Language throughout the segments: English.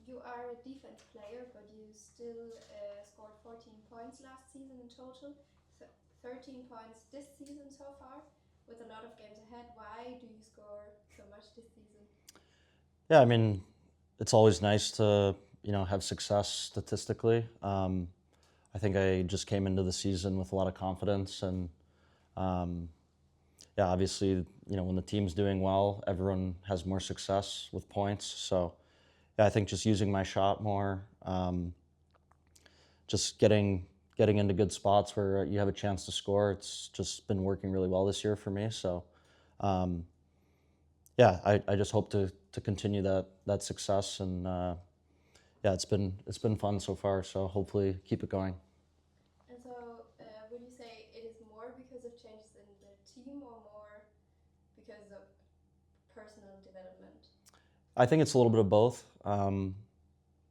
you are a defense player, but you still scored 14 points last season in total, 13 points this season so far, with a lot of games ahead. Why do you score so much this season? Yeah, I mean, it's always nice to have success statistically. I think I just came into the season with a lot of confidence, and um, yeah, obviously, when the team's doing well, everyone has more success with points. So yeah, I think just using my shot more, just getting into good spots where you have a chance to score. It's just been working really well this year for me. So um, yeah, I just hope to continue that success, and yeah, it's been fun so far. So hopefully keep it going. And so, would you say it is more because of changes in the team or more because of personal development? I think it's a little bit of both.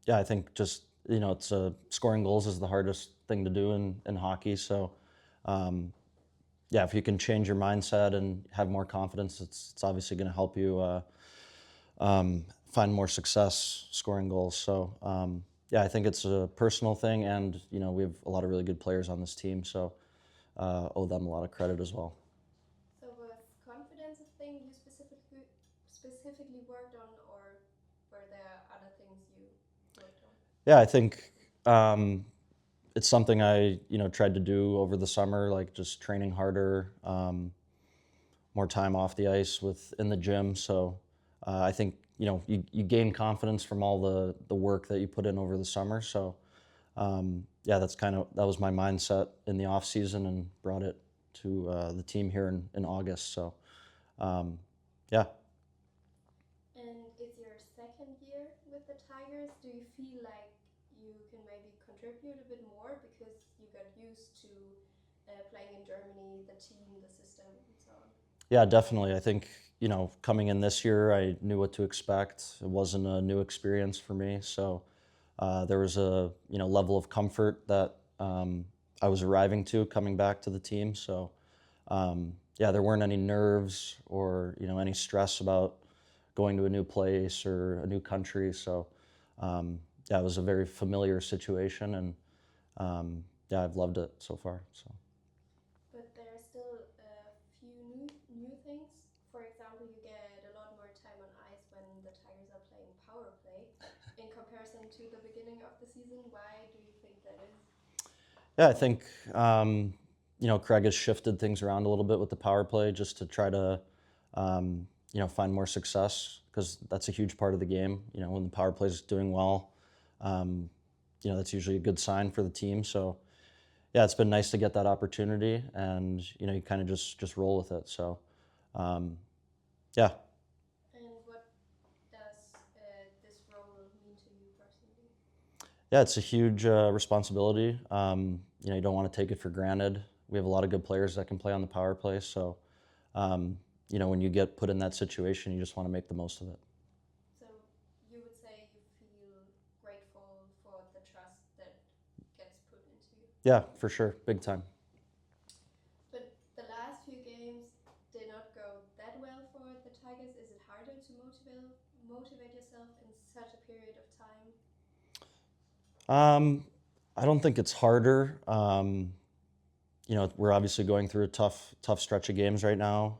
Yeah, I think just it's scoring goals is the hardest thing to do in hockey. So um, yeah, if you can change your mindset and have more confidence, it's obviously going to help you find more success scoring goals. So yeah, I think it's a personal thing, and we have a lot of really good players on this team, so owe them a lot of credit as well. So was confidence a thing you specifically worked on, or were there other things you worked on? Yeah, I think it's something I tried to do over the summer, like just training harder, more time off the ice with in the gym. So I think you gain confidence from all the work that you put in over the summer. So yeah, that was my mindset in the off season and brought it to the team here in August. So um, yeah. And it's your second year with the Tigers. Do you feel like you can maybe contribute a bit more because you got used to playing in Germany, the team, the system, and so on? Yeah, definitely. I think, coming in this year, I knew what to expect. It wasn't a new experience for me. So there was a, level of comfort that I was arriving to coming back to the team. So yeah, there weren't any nerves or, any stress about going to a new place or a new country. So yeah, it was a very familiar situation, and yeah, I've loved it so far. So. But there are still a few new things. For example, you get a lot more time on ice when the Tigers are playing power play in comparison to the beginning of the season. Why do you think that is? Yeah, I think Craig has shifted things around a little bit with the power play just to try to find more success, because that's a huge part of the game. When the power play is doing well, um, that's usually a good sign for the team. So yeah, it's been nice to get that opportunity, and you kind of just roll with it. So um, yeah. And what does this role mean to you personally? Yeah, it's a huge responsibility. You don't want to take it for granted. We have a lot of good players that can play on the power play, so um, when you get put in that situation, you just want to make the most of it. So you would say you feel grateful for the trust that gets put into you. Yeah, for sure, big time. But the last few games did not go that well for the Tigers. Is it harder to motivate yourself in such a period of time? Um, I don't think it's harder. We're obviously going through a tough stretch of games right now.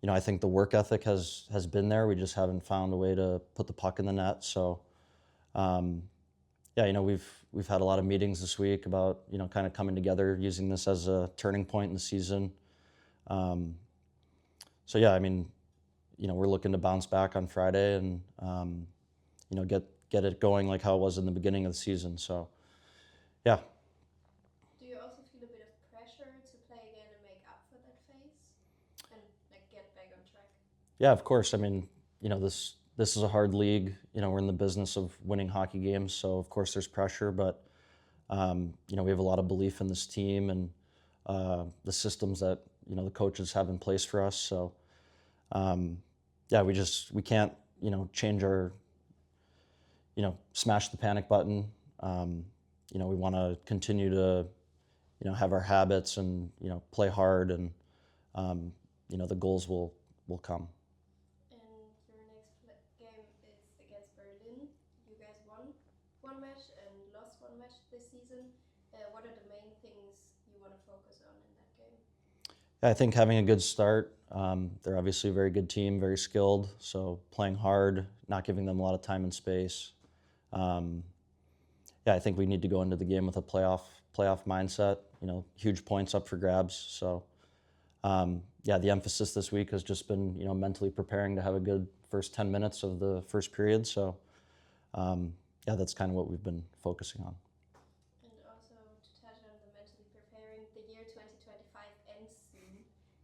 I think the work ethic has been there. We just haven't found a way to put the puck in the net. So um, yeah, we've had a lot of meetings this week about kind of coming together, using this as a turning point in the season. Um, so yeah, I mean, we're looking to bounce back on Friday and get it going like how it was in the beginning of the season. So yeah. Do you also feel a bit of pressure to play again and make up for that phase and like get back on track? Yeah, of course. I mean, this is a hard league. We're in the business of winning hockey games, so of course there's pressure. But we have a lot of belief in this team and the systems that the coaches have in place for us. So um, yeah, we can't change our smash the panic button. Um, we want to continue to have our habits and play hard, and the goals will come. And your next game is against Berlin I think having a good start. They're obviously a very good team, very skilled. So playing hard, not giving them a lot of time and space. Um, I think we need to go into the game with a playoff mindset. Huge points up for grabs. So the emphasis this week has just been mentally preparing to have a good first 10 minutes of the first period. So that's kind of what we've been focusing on. And also to touch on the mentally preparing, the year 2025 ends soon.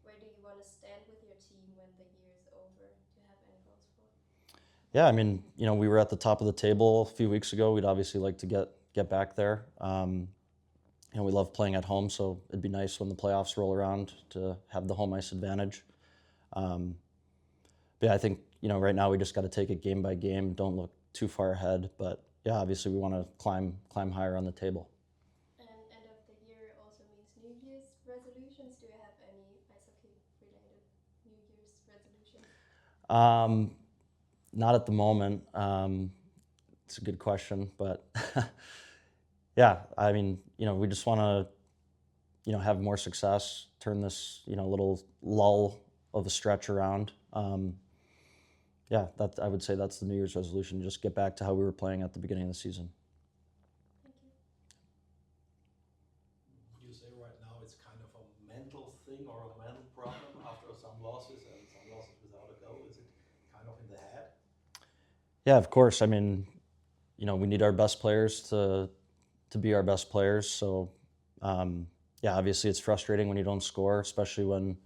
Where do you want to stand with your team when the year is over? Do you have any goals for? Yeah, I mean, we were at the top of the table a few weeks ago. We'd obviously like to get back there. We love playing at home, so it'd be nice when the playoffs roll around to have the home ice advantage. I think right now we just got to take it game by game. Don't look too far ahead, but obviously we want to climb higher on the table. And end of the year also means New Year's resolutions. Do you have any ice hockey related New Year's resolutions? Not at the moment. It's a good question, but yeah, I mean, we just want to, have more success, turn this, little lull of a stretch around. That I would say that's the New Year's resolution. Just get back to how we were playing at the beginning of the season. Thank you. Would you say right now it's kind of a mental thing or a mental problem after some losses and some losses without a goal? Is it kind of in the head? Yeah, of course. I mean, we need our best players to be our best players. So, obviously it's frustrating when you don't score, especially when,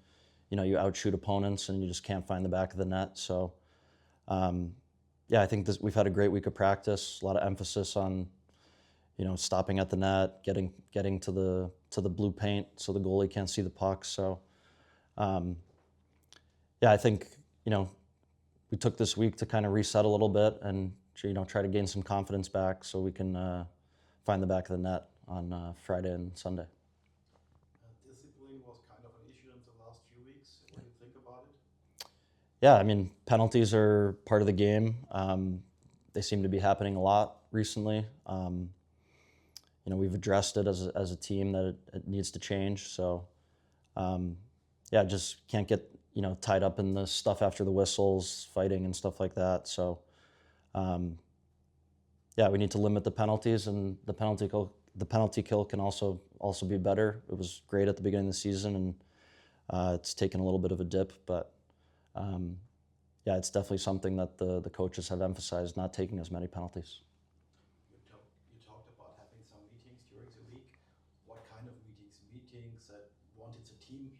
you outshoot opponents and you just can't find the back of the net. So, I think we've had a great week of practice, a lot of emphasis on, stopping at the net, getting to the blue paint so the goalie can't see the puck. So, I think, we took this week to kind of reset a little bit and, try to gain some confidence back so we can find the back of the net on Friday and Sunday. Discipline was kind of an issue in the last few weeks. What do you think about it? Yeah, I mean, penalties are part of the game. They seem to be happening a lot recently. We've addressed it as a team that it needs to change. So, just can't get tied up in the stuff after the whistles, fighting and stuff like that. So, we need to limit the penalties, and the penalty kill can also be better. It was great at the beginning of the season, and it's taken a little bit of a dip, but it's definitely something that the coaches have emphasized, not taking as many penalties. You talked about having some meetings during the week. What kind of meetings? Meetings that wanted the team,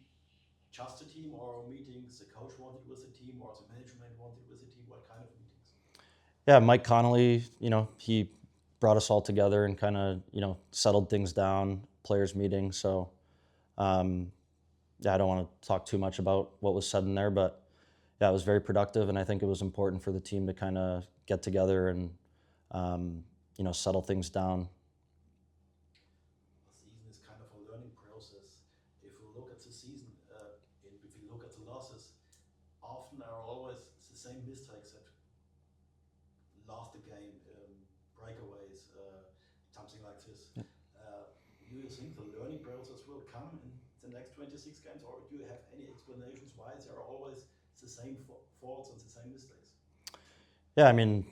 just the team, or meetings the coach wanted with the team, or the management wanted with the team? What kind of meetings? Yeah, Mike Connolly, he brought us all together and kind of, settled things down, players meeting. So, I don't want to talk too much about what was said in there, but it was very productive, and I think it was important for the team to kind of get together and, settle things down. The season is kind of a learning process. If we look at the season, if we look at the losses, often are always the same mistakes that lost the game, breakaways, something like this. Yeah. Do you think the learning process will come in the next 26 games, or do you have any explanations why there are always the same faults and the same mistakes? Yeah, I mean,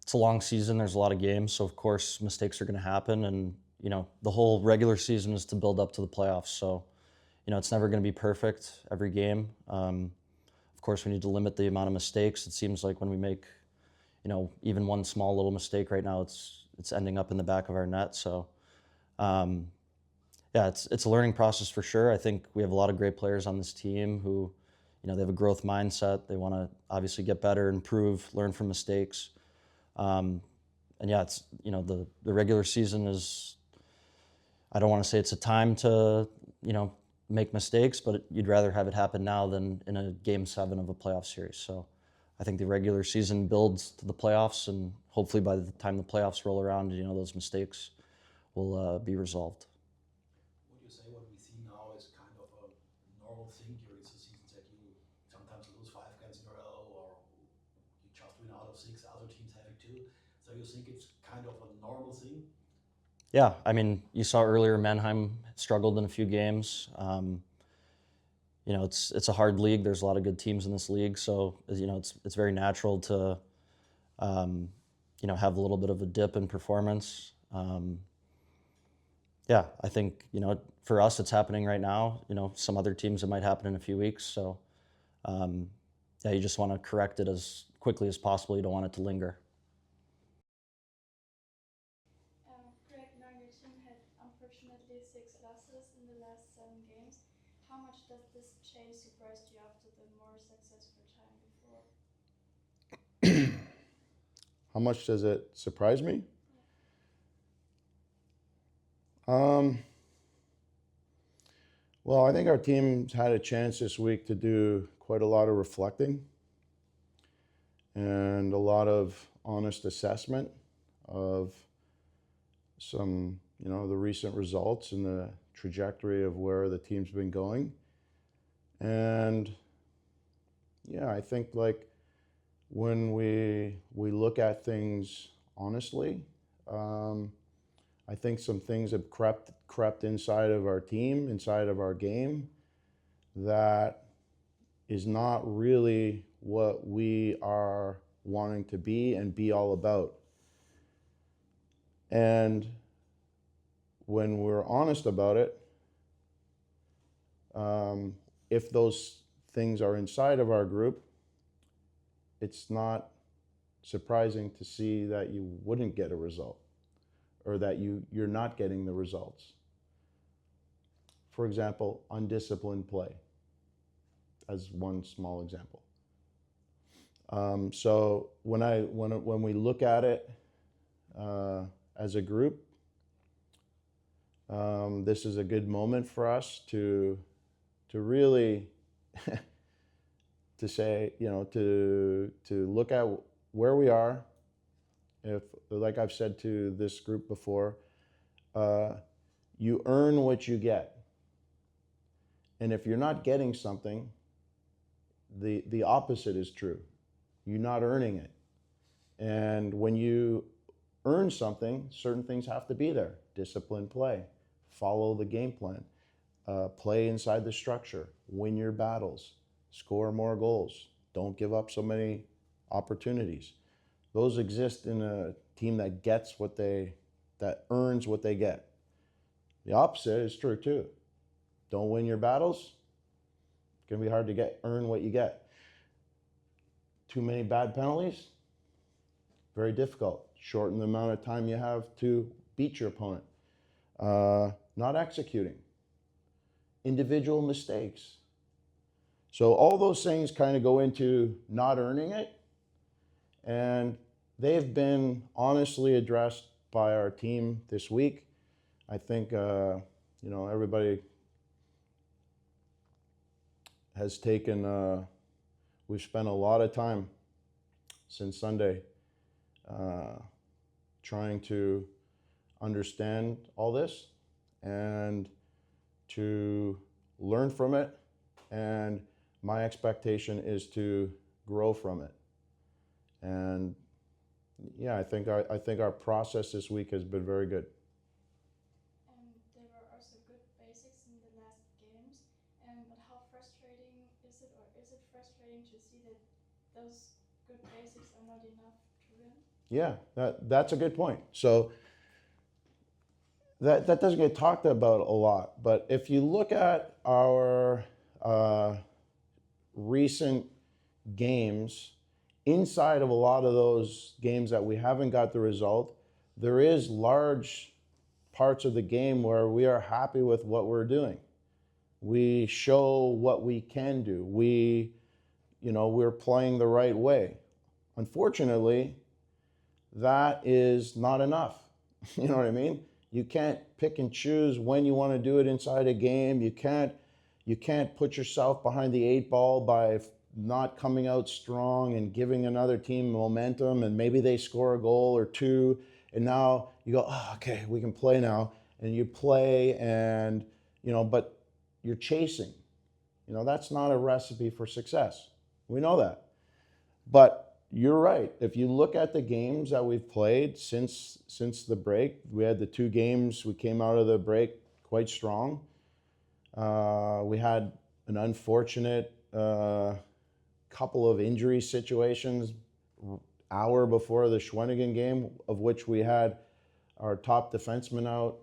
it's a long season. There's a lot of games, so of course mistakes are going to happen, and the whole regular season is to build up to the playoffs. So, it's never going to be perfect every game. Of course, we need to limit the amount of mistakes. It seems like when we make, even one small little mistake right now, it's ending up in the back of our net. So, it's a learning process for sure. I think we have a lot of great players on this team who, they have a growth mindset. They want to obviously get better, improve, learn from mistakes. It's, the regular season is, I don't want to say it's a time to, make mistakes, but you'd rather have it happen now than in a game 7 of a playoff series. So I think the regular season builds to the playoffs, and hopefully by the time the playoffs roll around, those mistakes will be resolved. Would you say what we see now is kind of a normal thing during the season, that you sometimes lose 5 games in a row, or you just win out of 6, other teams have it too? So you think it's kind of a normal thing? Yeah, I mean, you saw earlier Mannheim struggled in a few games. it's a hard league. There's a lot of good teams in this league, so it's very natural to have a little bit of a dip in performance. I think for us it's happening right now. Some other teams it might happen in a few weeks. So you just want to correct it as quickly as possible. You don't want it to linger. Craig, now your team had unfortunately 6 losses in the last 7 games. How much does this change surprise you after the more successful time before? How much does it surprise me? Well, I think our team's had a chance this week to do quite a lot of reflecting and a lot of honest assessment of some, the recent results and the trajectory of where the team's been going. And I think when we look at things honestly, I think some things have crept inside of our team, inside of our game, that is not really what we are wanting to be and be all about. And when we're honest about it, if those things are inside of our group, it's not surprising to see that you wouldn't get a result, or that you're not getting the results. For example, undisciplined play, as one small example. So when we look at it as a group, this is a good moment for us to really to say, to look at where we are. If, like I've said to this group before, you earn what you get. And if you're not getting something, the opposite is true. You're not earning it. And when you earn something, certain things have to be there. Disciplined play, follow the game plan, play inside the structure, win your battles, score more goals, don't give up so many opportunities. Those exist in a team that earns what they get. The opposite is true too. Don't win your battles, it's gonna be hard to earn what you get. Too many bad penalties, very difficult. Shorten the amount of time you have to beat your opponent. Not executing. Individual mistakes. So all those things kind of go into not earning it, and they've been honestly addressed by our team this week. I think everybody has taken. We've spent a lot of time since Sunday trying to understand all this and to learn from it, and my expectation is to grow from it. And I think our process this week has been very good. There were also good basics in the last games, but how frustrating is it, or is it frustrating to see that those good basics are not enough to win? Yeah, that's a good point. So that doesn't get talked about a lot, but if you look at our recent games, inside of a lot of those games that we haven't got the result, there is large parts of the game where we are happy with what we're doing. We show what we can do. We're playing the right way. Unfortunately, that is not enough. You know what I mean? You can't pick and choose when you want to do it inside a game. You can't put yourself behind the 8 ball by not coming out strong and giving another team momentum, and maybe they score a goal or two, and now you go, oh, okay, we can play now, and you play, and but you're chasing. That's not a recipe for success. We know that. But you're right. If you look at the games that we've played since the break, we had the 2 games, we came out of the break quite strong. We had an unfortunate couple of injury situations hour before the Schwenningen game, of which we had our top defenseman out,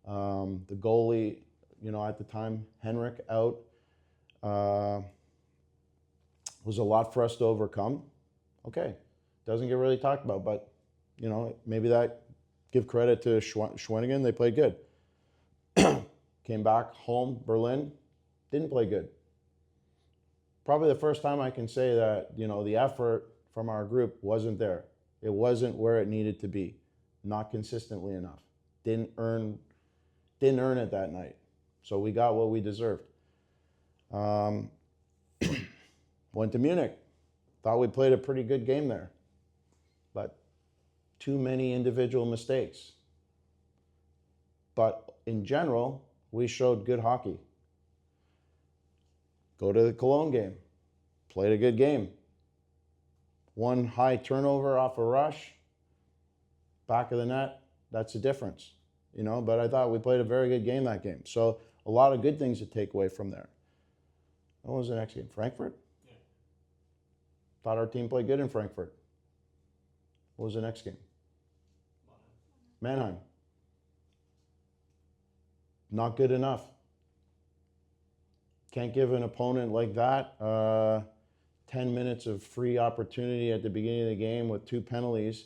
the goalie, at the time, Henrik, out. Was a lot for us to overcome. Okay, doesn't get really talked about, but maybe that, give credit to Schwenningen, they played good. Came back home, Berlin, didn't play good. Probably the first time I can say that, the effort from our group wasn't there. It wasn't where it needed to be, not consistently enough. Didn't earn it that night. So we got what we deserved. Went to Munich. Thought we played a pretty good game there. But too many individual mistakes. But in general, we showed good hockey. Go to the Cologne game. Played a good game. One high turnover off a rush. Back of the net. That's the difference. But I thought we played a very good game that game. So a lot of good things to take away from there. What was the next game? Frankfurt? Yeah. Thought our team played good in Frankfurt. What was the next game? Mannheim. Not good enough. Can't give an opponent like that 10 minutes of free opportunity at the beginning of the game with 2 penalties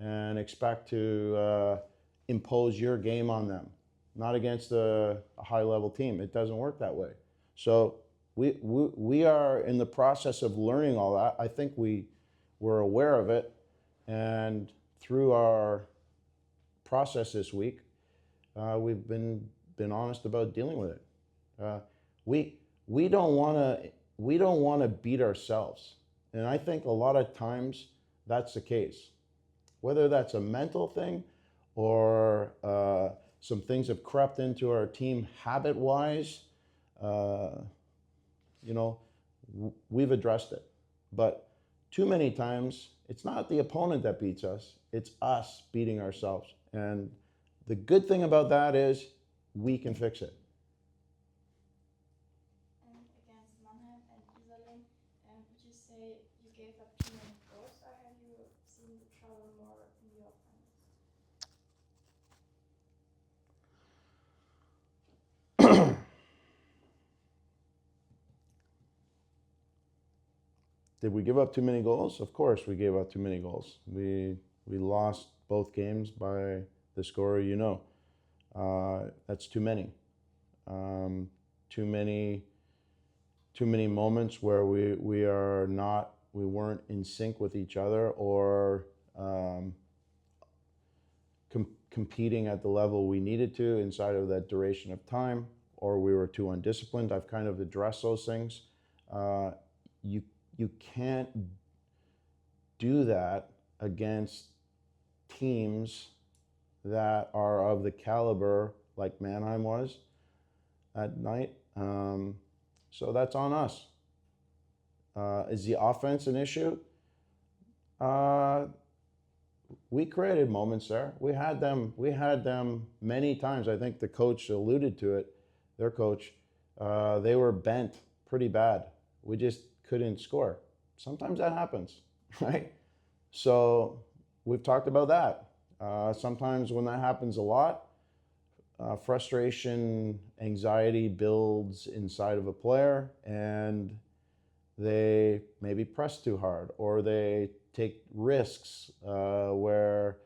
and expect to impose your game on them. Not against a high-level team. It doesn't work that way. So we are in the process of learning all that. I think we were aware of it, and through our process this week, we've been honest about dealing with it. We don't want to beat ourselves, and I think a lot of times that's the case. Whether that's a mental thing or some things have crept into our team habit-wise, we've addressed it. But too many times, it's not the opponent that beats us, it's us beating ourselves. And the good thing about that is we can fix it. Against Mannheim and Iserlohn, would you say you gave up too many goals, or have you seen the trouble more in the offense? Did we give up too many goals? Of course we gave up too many goals. We lost both games by the score that's too many. Too many moments where we weren't in sync with each other or competing at the level we needed to inside of that duration of time, or we were too undisciplined. I've kind of addressed those things. You can't do that against teams that are of the caliber like Mannheim was that night. So that's on us. Is the offense an issue? We created moments there. We had them many times. I think the coach alluded to it, their coach. They were bent pretty bad. We just couldn't score. Sometimes that happens, right? So we've talked about that. Sometimes when that happens a lot, frustration, anxiety builds inside of a player, and they maybe press too hard, or they take risks where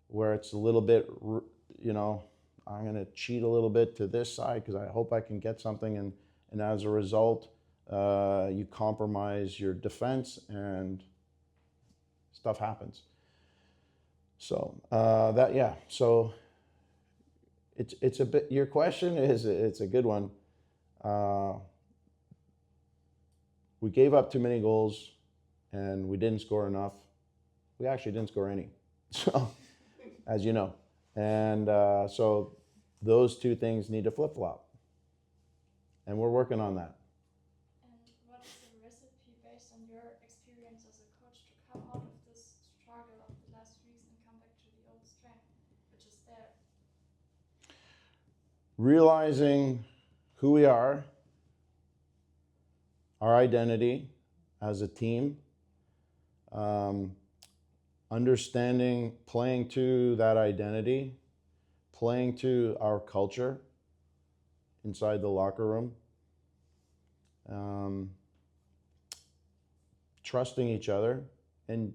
it's a little bit, I'm going to cheat a little bit to this side because I hope I can get something, and as a result, you compromise your defense and stuff happens. So So it's a bit. Your question it's a good one. We gave up too many goals, and we didn't score enough. We actually didn't score any. So, as you know, and so those two things need to flip-flop, and we're working on that. What is the recipe based on your experience as a coach to come out of this struggle of the last weeks and come back to the old strength, which is there? Realizing who we are, our identity as a team, understanding, playing to that identity, playing to our culture inside the locker room, trusting each other, and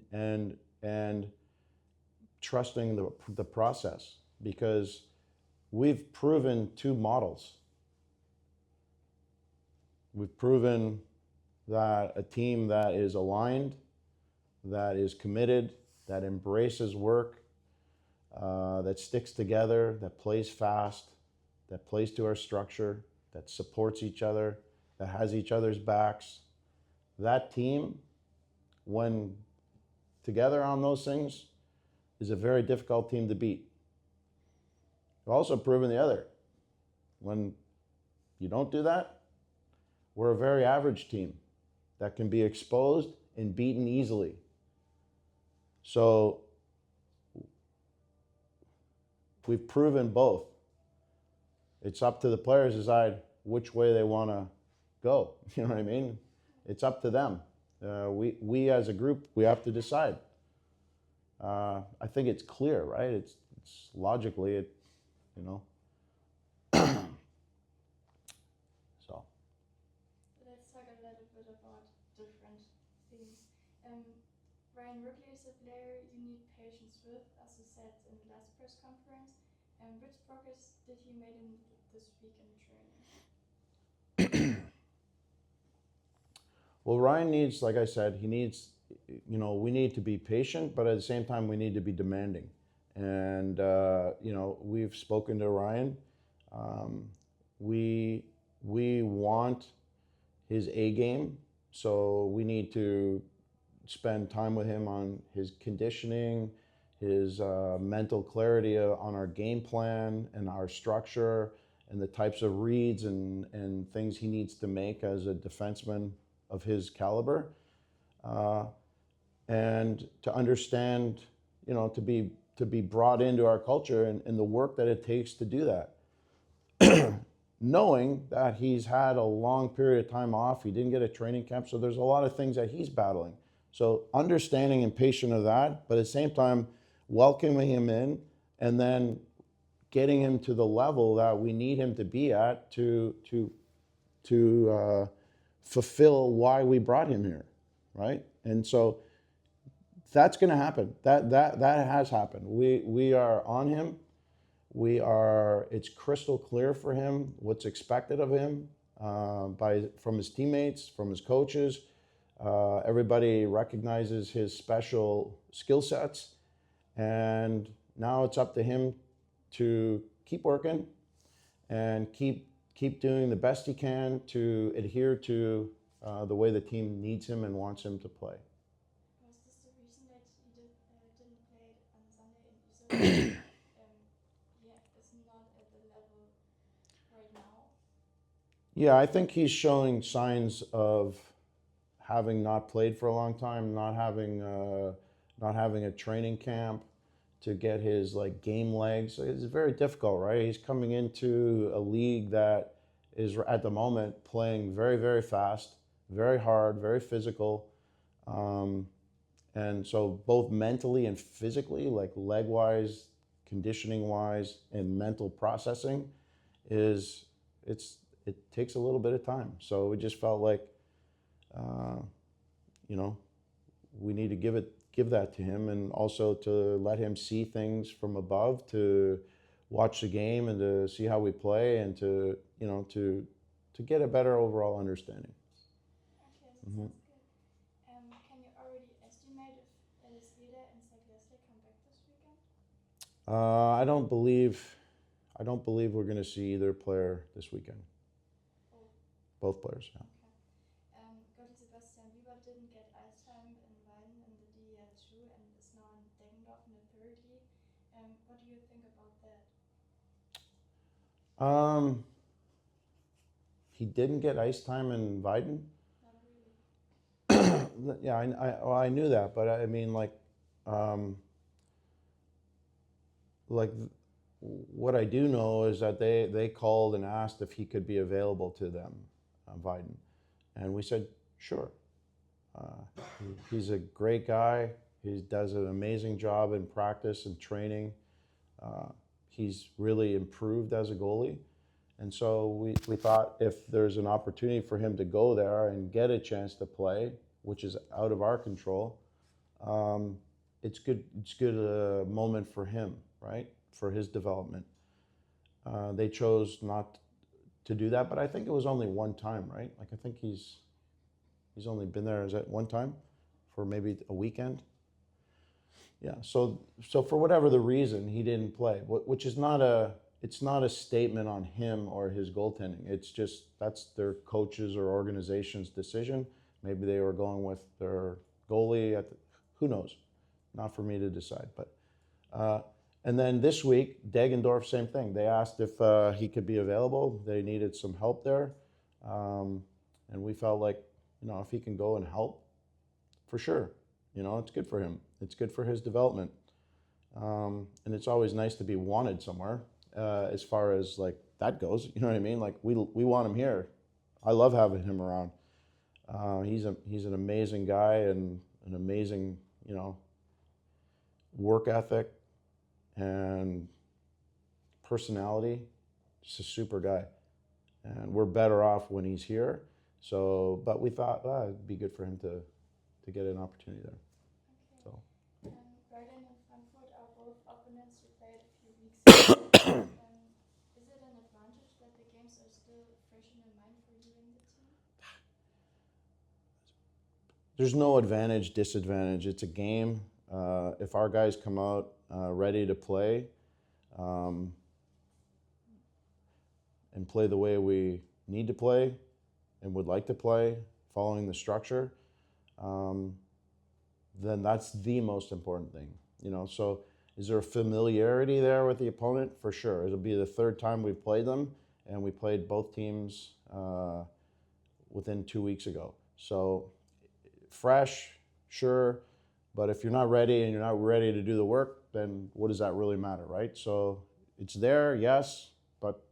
trusting the process, because we've proven two models. We've proven that a team that is aligned, that is committed, that embraces work, that sticks together, that plays fast, that plays to our structure, that supports each other, that has each other's backs. That team, when together on those things, is a very difficult team to beat. We've also proven the other. When you don't do that, we're a very average team that can be exposed and beaten easily. So we've proven both. It's up to the players to decide which way they want to go. You know what I mean? It's up to them. We as a group, we have to decide. I think it's clear, right? It's logically, you know. So. Let's talk a little bit about different things. Ryan Ridley is a player you need patience with, as you said in the last press conference. Which progress did he make in this week in training? Well, Ryan needs, like I said, he needs, you know, we need to be patient, but at the same time, we need to be demanding. And, you know, we've spoken to Ryan. We want his A game, so we need to spend time with him on his conditioning, his mental clarity on our game plan and our structure and the types of reads and things he needs to make as a defenseman of his caliber, and to understand, you know, to be brought into our culture and the work that it takes to do that. Knowing that he's had a long period of time off, he didn't get a training camp, so there's a lot of things that he's battling. So understanding and patient of that, but at the same time, welcoming him in and then getting him to the level that we need him to be at to fulfill why we brought him here, right? And so that's going to happen. That has happened. We are on him. It's crystal clear for him what's expected of him from his teammates, from his coaches. Everybody recognizes his special skill sets, and now it's up to him to keep working and keep doing the best he can to adhere to the way the team needs him and wants him to play. Was this the reason that he didn't play on Sunday in Iserlohn? Is not at the level right now. Yeah, I think he's showing signs of having not played for a long time, not having a training camp to get his game legs. It's very difficult, right? He's coming into a league that is at the moment playing very, very fast, very hard, very physical. And so both mentally and physically, like leg-wise, conditioning-wise, and mental processing, it takes a little bit of time. So we just felt like, we need to give that to him, and also to let him see things from above, to watch the game and to see how we play, and to get a better overall understanding. Okay, that sounds good. Can you already estimate if Elizabeth and Saglesle come back this weekend? I don't believe we're going to see either player this weekend. Both players, yeah. Didn't get ice time in Weiden in the DEL2 and is now in Deggendorf in the third league. What do you think about that? He didn't get ice time in Weiden? Not really. Yeah, I knew that, but I mean, what I do know is that they called and asked if he could be available to them, Weiden. And we said, Sure. He's a great guy. He does an amazing job in practice and training. He's really improved as a goalie. And so we thought if there's an opportunity for him to go there and get a chance to play, which is out of our control, it's good. It's good moment for him, right? For his development. They chose not to do that, but I think it was only one time, right? Like I think he's only been there, is that one time for maybe a weekend? Yeah, so for whatever the reason, he didn't play, which is it's not a statement on him or his goaltending. It's just, that's their coaches or organization's decision. Maybe they were going with their goalie who knows? Not for me to decide, but, and then this week, Deggendorf, same thing. They asked if he could be available. They needed some help there. And we felt like, if he can go and help, for sure. It's good for him. It's good for his development. And it's always nice to be wanted somewhere as far as like that goes. You know what I mean? Like we want him here. I love having him around. He's an amazing guy and an amazing, work ethic and personality. Just a super guy. And we're better off when he's here. So, but we thought it'd be good for him to get an opportunity there. Okay. So. Berlin and Frankfurt are both opponents you played a few weeks ago. Is it an advantage that the games are still fresh in your mind for you and the team? There's no advantage, disadvantage. It's a game. If our guys come out ready to play and play the way we need to play and would like to play, following the structure, then that's the most important thing. So is there a familiarity there with the opponent? For sure. It'll be the third time we've played them, and we played both teams within 2 weeks ago. So fresh, sure, but if you're not ready and you're not ready to do the work, then what does that really matter, right? So it's there, yes, but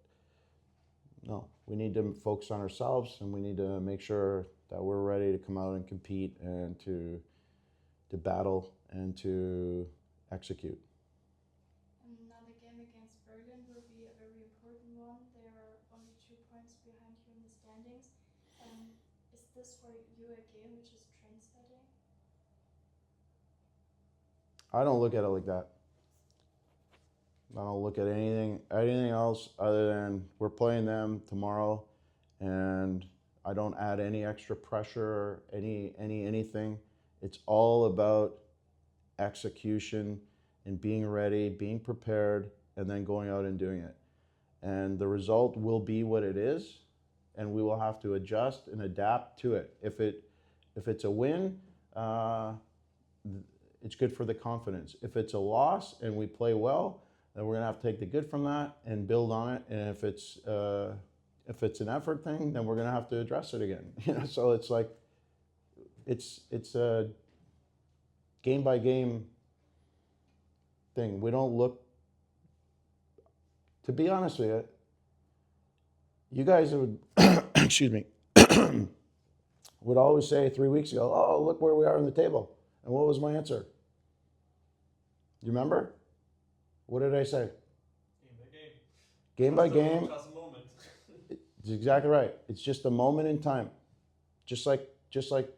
no, we need to focus on ourselves, and we need to make sure that we're ready to come out and compete and to battle and to execute. Now the game against Berlin will be a very important one. They are only 2 points behind you in the standings. Is this for you a game which is trend-setting? I don't look at it like that. I don't look at anything else other than we're playing them tomorrow, and I don't add any extra pressure, anything. It's all about execution and being ready, being prepared, and then going out and doing it. And the result will be what it is, and we will have to adjust and adapt to it. If it's a win, it's good for the confidence. If it's a loss and we play well, then we're gonna have to take the good from that and build on it. And if it's an effort thing, then we're gonna have to address it again. So it's like it's a game by game thing. We don't look. To be honest with you, you guys would excuse me would always say 3 weeks ago, "Oh, look where we are on the table." And what was my answer? You remember? What did I say? Game by game. Game by game. Just a moment. It's exactly right. It's just a moment in time. Just like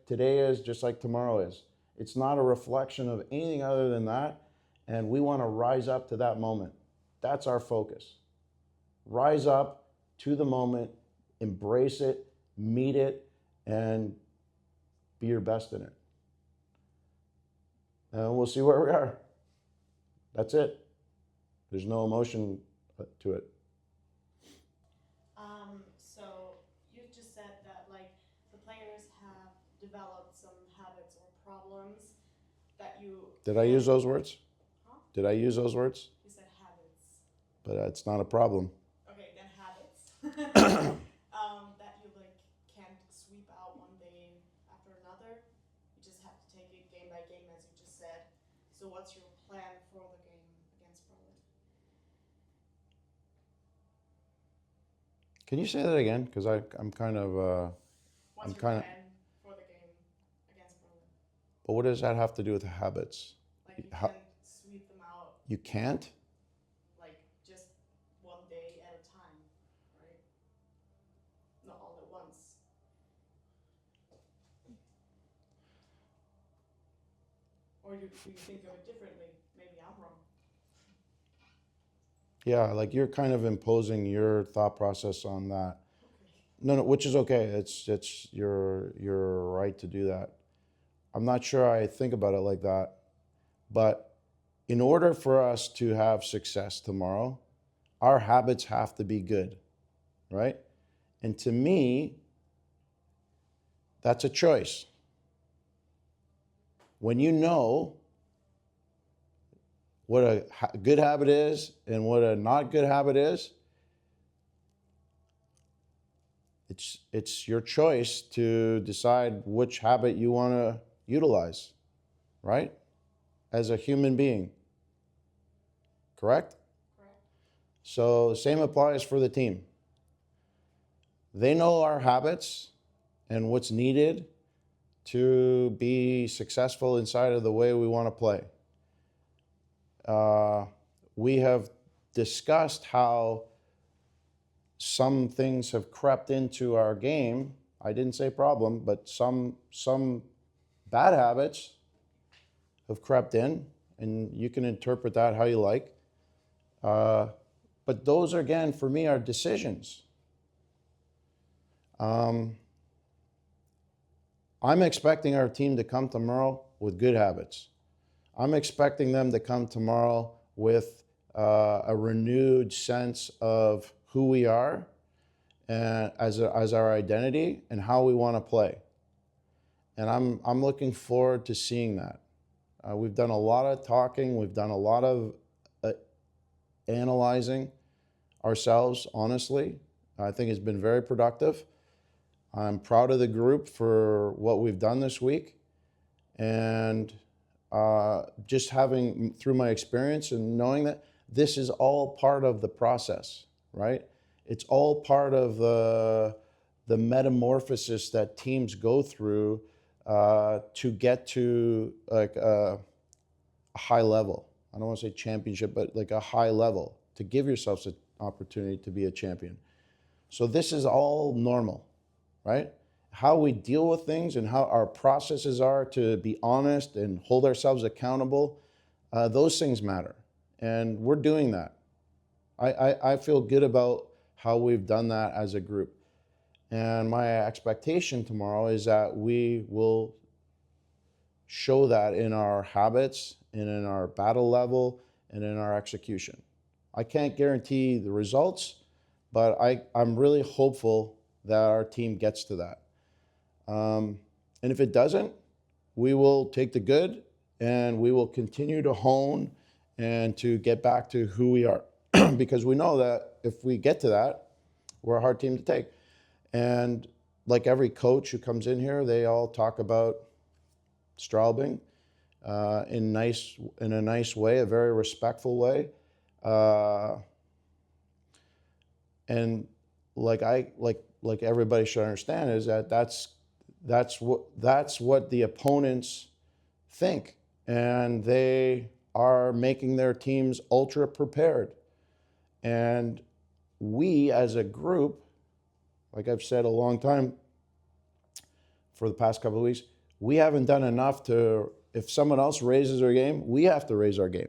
today is, just like tomorrow is. It's not a reflection of anything other than that. And we want to rise up to that moment. That's our focus. Rise up to the moment, embrace it, meet it, and be your best in it. And we'll see where we are. That's it. There's no emotion to it. So you just said that the players have developed some habits or problems that you. Did I use those words? Huh? Did I use those words? You said habits. But it's not a problem. Okay, then habits. That you can't sweep out one day after another. You just have to take it game by game, as you just said. So what's your plan for the game against Berlin? Can you say that again? Because I'm kind of. What's I'm your kinda- plan for the But what does that have to do with habits? Like you How- can't sweep them out You can't? like just one day at a time, right? Not all at once. Or do you think of it differently? Maybe I'm wrong. Yeah, like you're kind of imposing your thought process on that. No, which is okay. It's your right to do that. I'm not sure I think about it like that, but in order for us to have success tomorrow, our habits have to be good, right? And to me, that's a choice. When you know what a good habit is and what a not good habit is, it's your choice to decide which habit you want to utilize, right? As a human being. Correct? Correct. So the same applies for the team. They know our habits and what's needed to be successful inside of the way we want to play. We have discussed how some things have crept into our game. I didn't say problem, but some bad habits have crept in, and you can interpret that how you like. But those, again, for me, are decisions. I'm expecting our team to come tomorrow with good habits. I'm expecting them to come tomorrow with a renewed sense of who we are and as our identity and how we want to play. And I'm looking forward to seeing that. We've done a lot of talking. We've done a lot of analyzing ourselves, honestly. I think it's been very productive. I'm proud of the group for what we've done this week. And just having, through my experience and knowing that this is all part of the process, right? It's all part of the metamorphosis that teams go through to get to like a high level. I don't want to say championship, but like a high level, to give yourselves an opportunity to be a champion. So this is all normal, right? How we deal with things and how our processes are to be honest and hold ourselves accountable, those things matter. And we're doing that. I feel good about how we've done that as a group. And my expectation tomorrow is that we will show that in our habits and in our battle level and in our execution. I can't guarantee the results, but I'm really hopeful that our team gets to that. And if it doesn't, we will take the good and we will continue to hone and to get back to who we are. Because we know that if we get to that, we're a hard team to take. And like every coach who comes in here, they all talk about Straubing in a nice way, a very respectful way. And like everybody should understand is that that's what the opponents think, and they are making their teams ultra prepared. And we as a group, like I've said a long time for the past couple of weeks, we haven't done enough to, if someone else raises their game, we have to raise our game.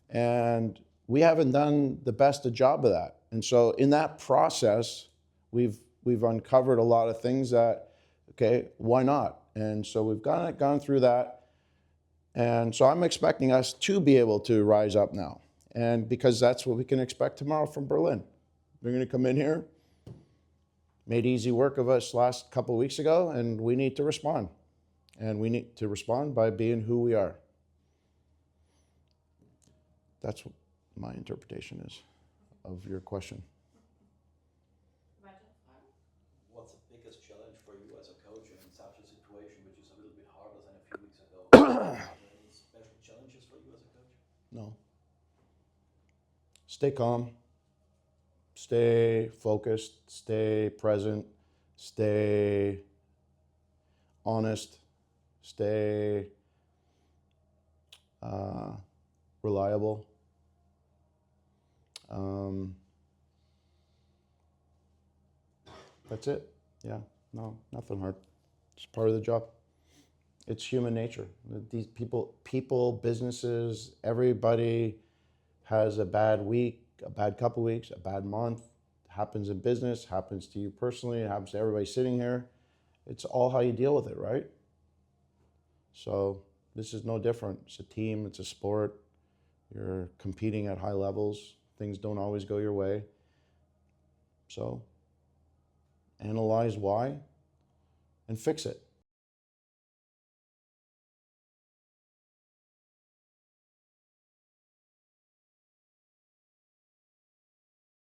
And we haven't done the best a job of that. And so in that process, we've uncovered a lot of things that, okay, why not? And so we've gone through that. And so I'm expecting us to be able to rise up now. And because that's what we can expect tomorrow from Berlin. They're going to come in here, made easy work of us last couple of weeks ago, and we need to respond. And we need to respond by being who we are. That's what my interpretation is of your question. What's the biggest challenge for you as a coach in such a situation, which is a little bit harder than a few weeks ago? Are there any special challenges for you as a coach? No. Stay calm. Stay focused. Stay present. Stay honest. Stay reliable. That's it. Yeah, no, nothing hard. It's part of the job. It's human nature. These people, businesses, everybody has a bad week, a bad couple weeks, a bad month. Happens in business, happens to you personally, it happens to everybody sitting here. It's all how you deal with it, right? So this is no different. It's a team, it's a sport. You're competing at high levels. Things don't always go your way. So analyze why and fix it.